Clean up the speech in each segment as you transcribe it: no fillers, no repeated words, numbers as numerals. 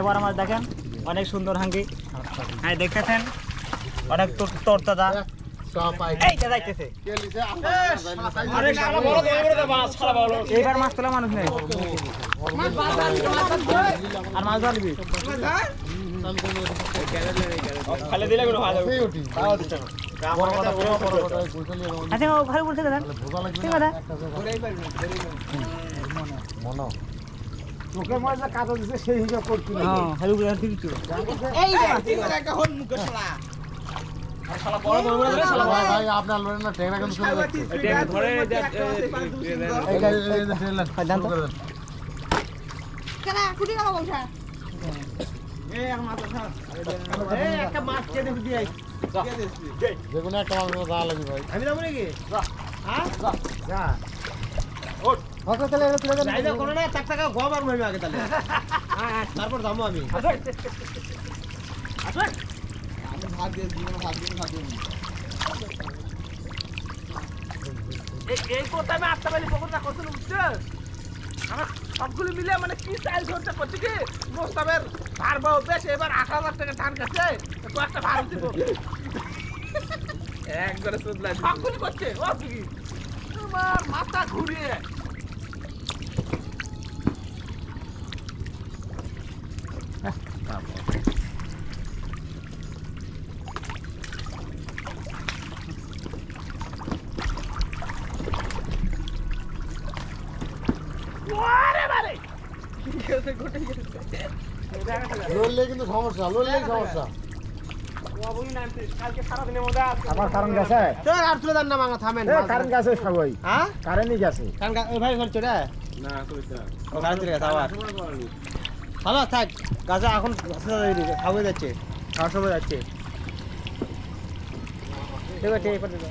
বড় মাছ দেখেন অনেক সুন্দর হাঙ্গি দেখতেছেন অনেক তরতাজা এইবার মাছ তোলা মানুষ নেই আর মাছ ধরবি ঘরে বলছে চোখের মাছ কাটা দিচ্ছে সেই হিসাব করছি আপনার না টেকরা যেকোনো একটা মাছ যা লাগবে ভাই আমি যাবো নাকি তারপর যাবো আমি এই কথা আমি আটটা বেলি পকড়টা করছিলাম বুঝছো আমার সবগুলো মিলে মানে কি চাইল ধরতে করছি কি মোস্তাবের ভার বাবু বেশ এবার ৮,০০০ টাকা ধান গেছে তো একটা ভার দিব একবারে সুদলা সবগুলো করছে ও কি তোমার মাথা ঘুরিয়ে কিন্তু সমস্যা লড়লেই সমস্যা আমার কারণ গেছে আর তুলে দেন না মাঙা থামেন কারণ গেছে সবাই হ্যাঁ কারেন্টই গেছে কারণ ভাই বলছো রে না ও কারেন্ট চলে গেছে আবার ভালো থাক গাছে এখন খাওয়া যাচ্ছে খাওয়ার সময় যাচ্ছে ঠিক আছে এই পর্যন্ত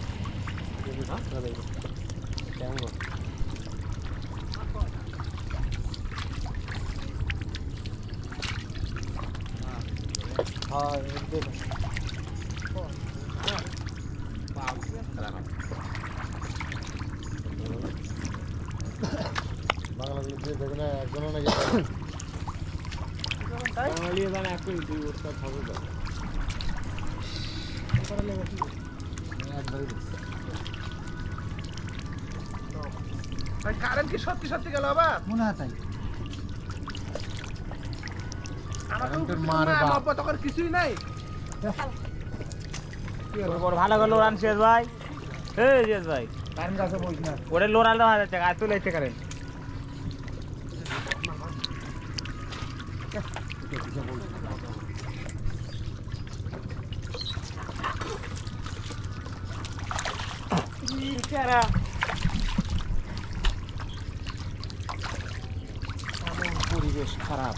কারেন্ট কি সত্যি সত্যি গেল আবার মনে হয় তাই কিছুই নাই ভালো করে লোরান শেষ ভাই শেষ ভাই কারেন্ট কাছে বলছি না ওরে লোরাল দেওয়া যাচ্ছে গাছ তুলে এসে কারেন্ট পরিবেশ খারাপ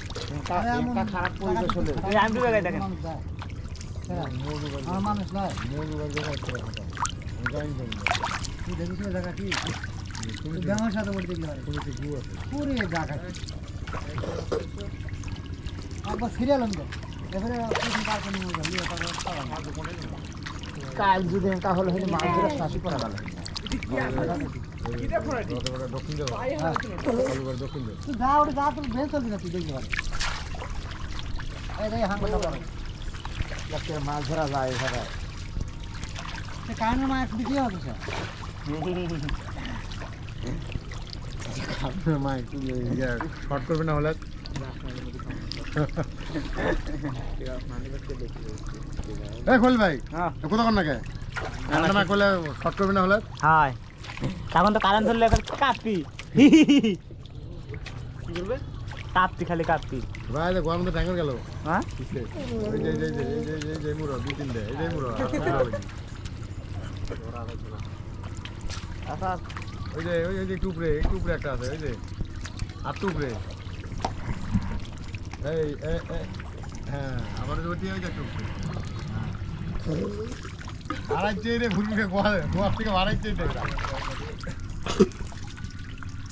খারাপ পরিবেশ হলে আমি দেখেন মানুষ নয় দেখা কি আমার সাথে বলতে সিরিয়াল কাল যদি তাহলে মাছ ধরে শাসি করা গেল মাছ ধরা যায় কারণে মাছ বিক্রি হচ্ছে শর্ট করবে না হলে খোল ভাই কোথাও নাকি শর্ট করবে না হলে হ্যাঁ তখন তো কারেন্ট ধরলে কাঁপি কি করবে কাঁপতি খালি কাঁপতি ভাই গরম তো ট্যাঙ্গর গেল হ্যাঁ মুড়ো দুই তিনটে এই মুড়ো ওই যে একটু উপরে একটা আছে ওই যে আর টুকরে এই হ্যাঁ আমার ওইটি ওই যে একটু উপরে আড়াইছে রে ভুলকে গোয়া থেকে আড়াইছে